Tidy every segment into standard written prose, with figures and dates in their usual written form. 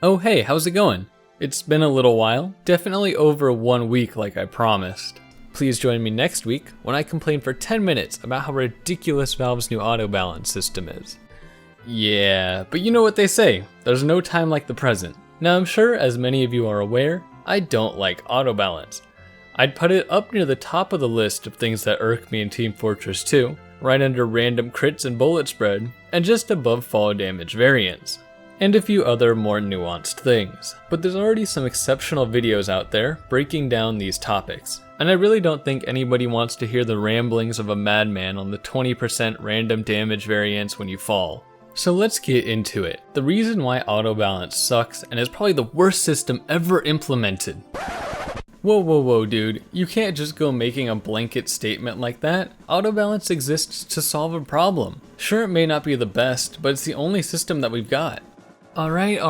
Oh hey, how's it going? It's been a little while, definitely over 1 week like I promised. Please join me next week when I complain for 10 minutes about how ridiculous Valve's new auto balance system is. Yeah, but you know what they say, there's no time like the present. Now I'm sure as many of you are aware, I don't like auto balance. I'd put it up near the top of the list of things that irk me in Team Fortress 2, right under random crits and bullet spread, and just above fall damage variance. And a few other more nuanced things. But there's already some exceptional videos out there breaking down these topics. And I really don't think anybody wants to hear the ramblings of a madman on the 20% random damage variance when you fall. So let's get into it. The reason why auto balance sucks and is probably the worst system ever implemented. Whoa dude, you can't just go making a blanket statement like that. Auto balance exists to solve a problem. Sure, it may not be the best, but it's the only system that we've got. Alright.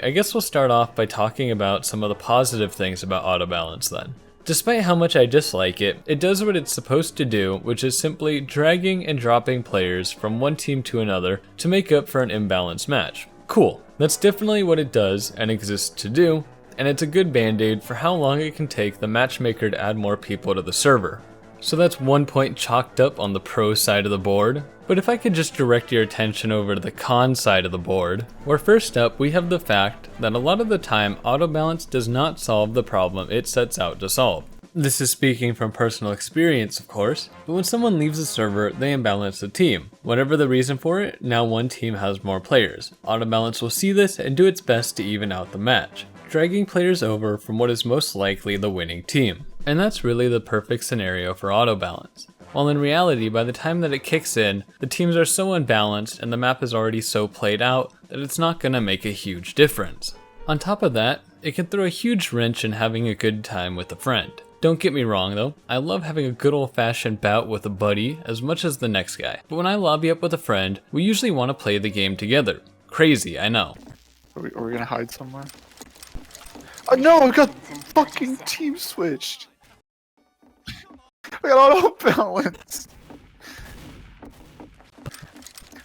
I guess we'll start off by talking about some of the positive things about auto balance then. Despite how much I dislike it, it does what it's supposed to do, which is simply dragging and dropping players from one team to another to make up for an imbalanced match. Cool, that's definitely what it does and exists to do, and it's a good band-aid for how long it can take the matchmaker to add more people to the server. So that's 1 point chalked up on the pro side of the board. But if I could just direct your attention over to the con side of the board, where first up we have the fact that a lot of the time auto balance does not solve the problem it sets out to solve. This is speaking from personal experience, of course, but when someone leaves the server, they imbalance the team. Whatever the reason for it, now one team has more players. Auto balance will see this and do its best to even out the match, dragging players over from what is most likely the winning team. And that's really the perfect scenario for auto balance. While in reality, by the time that it kicks in, the teams are so unbalanced and the map is already so played out that it's not gonna make a huge difference. On top of that, it can throw a huge wrench in having a good time with a friend. Don't get me wrong though, I love having a good old-fashioned bout with a buddy as much as the next guy, but when I lobby up with a friend, we usually want to play the game together. Crazy, I know. Are we gonna hide somewhere? Oh no, I got fucking team switched! I got auto balance!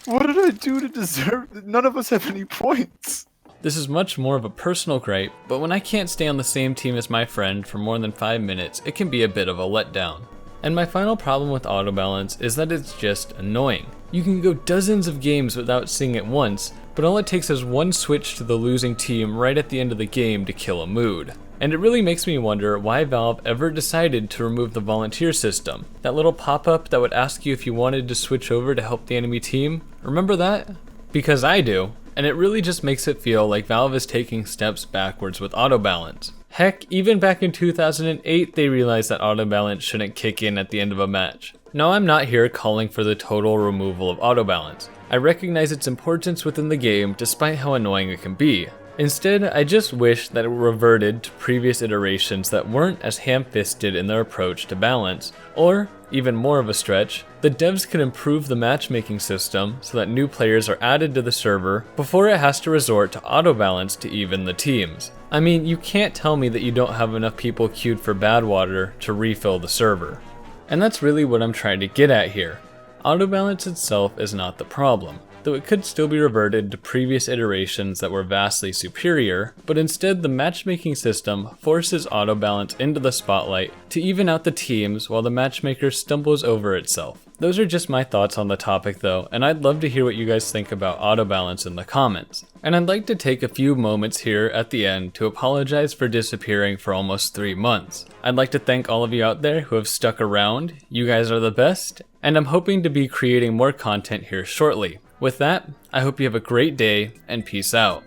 What did I do to deserve it? None of us have any points! This is much more of a personal gripe, but when I can't stay on the same team as my friend for more than 5 minutes, it can be a bit of a letdown. And my final problem with auto balance is that it's just annoying. You can go dozens of games without seeing it once, but all it takes is one switch to the losing team right at the end of the game to kill a mood. And it really makes me wonder why Valve ever decided to remove the volunteer system. That little pop-up that would ask you if you wanted to switch over to help the enemy team. Remember that? Because I do. And it really just makes it feel like Valve is taking steps backwards with auto balance. Heck, even back in 2008 they realized that auto balance shouldn't kick in at the end of a match. Now I'm not here calling for the total removal of auto balance. I recognize its importance within the game despite how annoying it can be. Instead, I just wish that it reverted to previous iterations that weren't as ham-fisted in their approach to balance, or, even more of a stretch, the devs could improve the matchmaking system so that new players are added to the server before it has to resort to auto balance to even the teams. I mean, you can't tell me that you don't have enough people queued for bad water to refill the server. And that's really what I'm trying to get at here. Auto balance itself is not the problem, though it could still be reverted to previous iterations that were vastly superior, but instead the matchmaking system forces auto balance into the spotlight to even out the teams while the matchmaker stumbles over itself. Those are just my thoughts on the topic though, and I'd love to hear what you guys think about auto balance in the comments. And I'd like to take a few moments here at the end to apologize for disappearing for almost 3 months. I'd like to thank all of you out there who have stuck around, you guys are the best, and I'm hoping to be creating more content here shortly. With that, I hope you have a great day, and peace out.